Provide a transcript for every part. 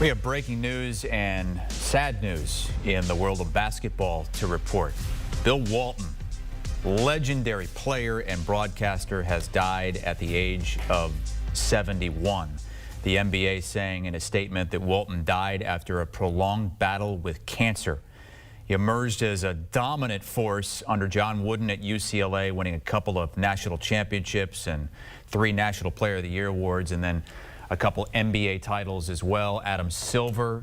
We have breaking news and sad news in the world of basketball to report. Bill Walton, legendary player and broadcaster, has died at the age of 71. The NBA saying in a statement that Walton died after a prolonged battle with cancer. He emerged as a dominant force under John Wooden at UCLA, winning a couple of national championships and 3 National Player of the Year awards, and then a couple NBA titles as well. Adam Silver,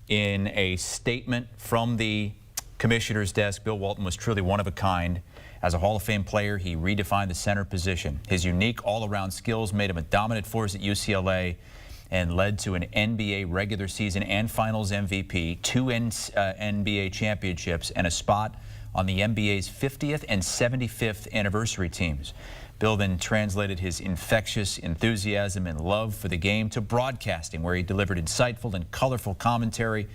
in a statement from the commissioner's desk, Bill Walton was truly one of a kind. As a Hall of Fame player, he redefined the center position. His unique all-around skills made him a dominant force at UCLA and led to an NBA regular season and finals MVP, 2 NBA championships, and a spot on the NBA's 50th and 75th anniversary teams. Bill then translated his infectious enthusiasm and love for the game to broadcasting, where he delivered insightful and colorful commentary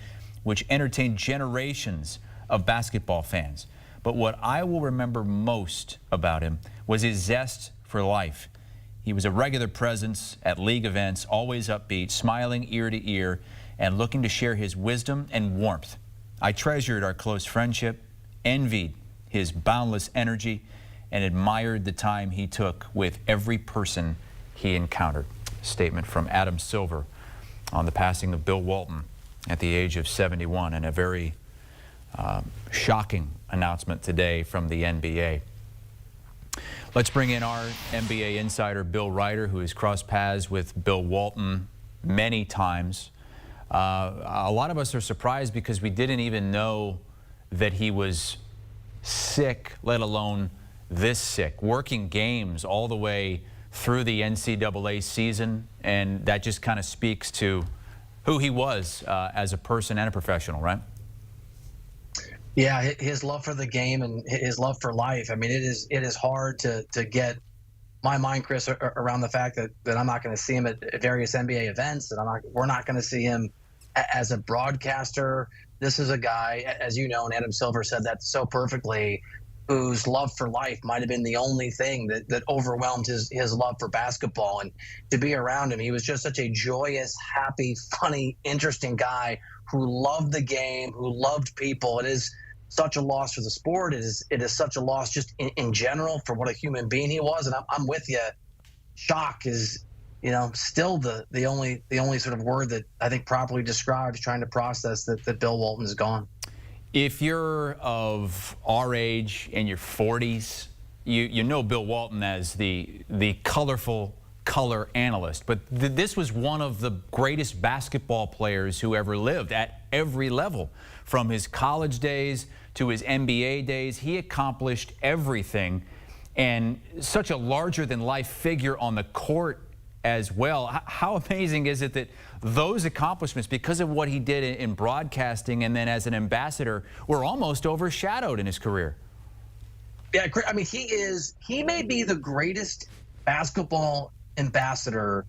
which entertained generations of basketball fans. But what I will remember most about him was his zest for life. He was a regular presence at league events, always upbeat, smiling ear to ear, and looking to share his wisdom and warmth. I treasured our close friendship, envied his boundless energy, and admired the time he took with every person he encountered. Statement from Adam Silver on the passing of Bill Walton at the age of 71, and a very shocking announcement today from the NBA. Let's bring in our NBA insider, Bill Ryder, who has crossed paths with Bill Walton many times. A lot of us are surprised because we didn't even know that he was sick, let alone this sick, working games all the way through the NCAA season, and that just kind of speaks to who he was as a person and a professional, right? Yeah, his love for the game and his love for life. I mean, it is hard to get my mind, Chris, around the fact that I'm not going to see him at various NBA events, that we're not going to see him as a broadcaster. This is a guy, as you know, and Adam Silver said that so perfectly, whose love for life might have been the only thing that overwhelmed his love for basketball. And to be around him, he was just such a joyous, happy, funny, interesting guy who loved the game, who loved people. It is such a loss for the sport. It is such a loss just in general for what a human being he was. And I'm with you. Shock is, still the only sort of word that I think properly describes trying to process that Bill Walton is gone. If you're of our age, in your 40s, you know Bill Walton as the colorful color analyst. But this was one of the greatest basketball players who ever lived at every level. From his college days to his NBA days, he accomplished everything, and such a larger-than-life figure on the court as well. How amazing is it that those accomplishments, because of what he did in broadcasting and then as an ambassador, were almost overshadowed in his career? Yeah, I mean, he may be the greatest basketball ambassador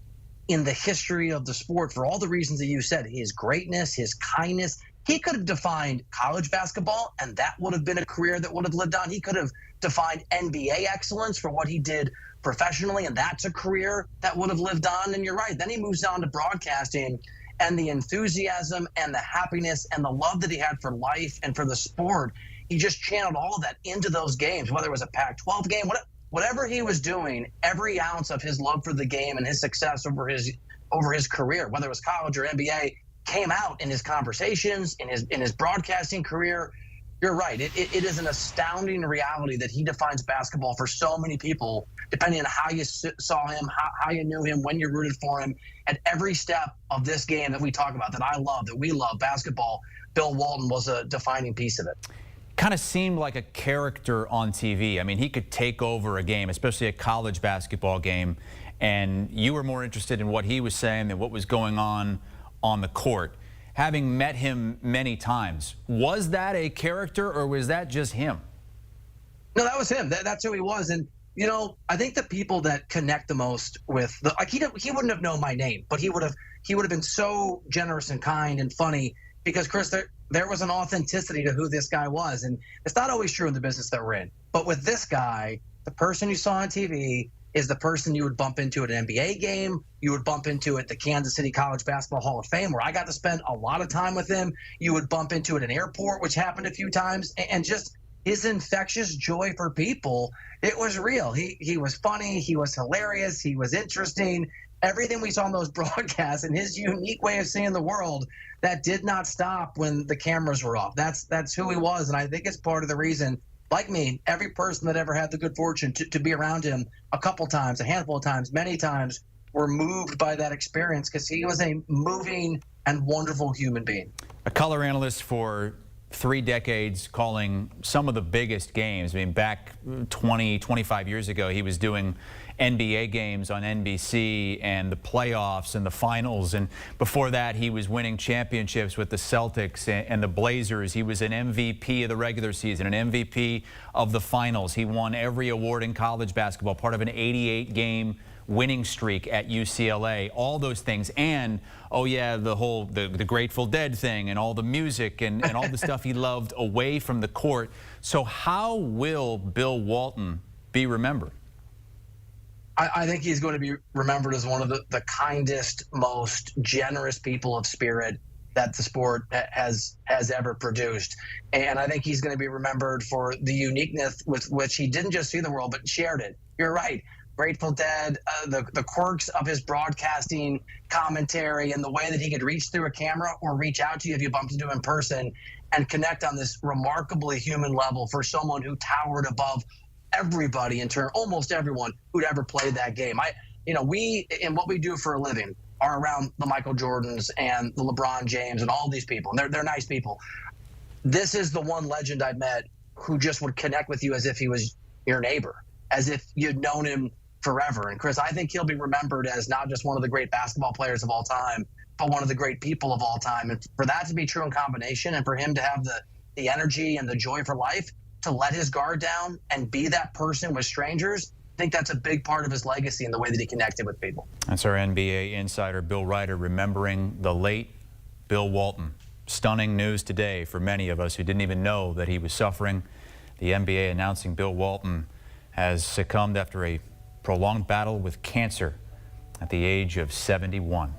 in the history of the sport for all the reasons that you said. His greatness, his kindness. He could have defined college basketball, and that would have been a career that would have lived on. He could have defined NBA excellence for what he did professionally, and that's a career that would have lived on. And you're right. Then he moves on to broadcasting, and the enthusiasm and the happiness and the love that he had for life and for the sport, he just channeled all of that into those games, whether it was a Pac-12 game, whatever he was doing. Every ounce of his love for the game and his success over his career, whether it was college or NBA, came out in his conversations, in his broadcasting career. You're right. It is an astounding reality that he defines basketball for so many people, depending on how you saw him, how you knew him, when you rooted for him. At every step of this game that we talk about, that I love, that we love, basketball, Bill Walton was a defining piece of it. Kind of seemed like a character on TV. I mean, he could take over a game, especially a college basketball game, and you were more interested in what he was saying than what was going on the court. Having met him many times, was that a character or was that just him? No, that was him. That's who he was. And, I think the people that connect the most with he wouldn't have known my name, but he would have been so generous and kind and funny because, Chris, there was an authenticity to who this guy was. And it's not always true in the business that we're in. But with this guy, the person you saw on TV, is the person you would bump into at an NBA game. You would bump into at the Kansas City College Basketball Hall of Fame, where I got to spend a lot of time with him. You would bump into at an airport, which happened a few times, and just his infectious joy for people, it was real. He was funny, he was hilarious, he was interesting. Everything we saw in those broadcasts and his unique way of seeing the world, that did not stop when the cameras were off. That's who he was, and I think it's part of the reason, like me, every person that ever had the good fortune to be around him a couple times, a handful of times, many times, were moved by that experience because he was a moving and wonderful human being. A color analyst for 3 decades, calling some of the biggest games. I mean, back 20, 25 years ago, he was doing NBA games on NBC and the playoffs and the finals. And before that, he was winning championships with the Celtics and the Blazers. He was an MVP of the regular season, an MVP of the finals. He won every award in college basketball, part of an 88-game winning streak at UCLA, all those things. And, oh yeah, the Grateful Dead thing and all the music and all the stuff he loved away from the court. So how will Bill Walton be remembered? I think he's going to be remembered as one of the kindest, most generous people of spirit that the sport has ever produced. And I think he's going to be remembered for the uniqueness with which he didn't just see the world, but shared it. You're right. Grateful Dead, the quirks of his broadcasting commentary and the way that he could reach through a camera or reach out to you if you bumped into him in person and connect on this remarkably human level for someone who towered above everybody in turn, almost everyone who'd ever played that game. We, in what we do for a living, are around the Michael Jordans and the LeBron James and all these people, and they're nice people. This is the one legend I met who just would connect with you as if he was your neighbor, as if you'd known him forever. And Chris, I think he'll be remembered as not just one of the great basketball players of all time, but one of the great people of all time. And for that to be true in combination, and for him to have the energy and the joy for life, to let his guard down and be that person with strangers, I think that's a big part of his legacy and the way that he connected with people. That's our NBA insider, Bill Ryder, remembering the late Bill Walton. Stunning news today for many of us who didn't even know that he was suffering. The NBA announcing Bill Walton has succumbed after a prolonged battle with cancer at the age of 71.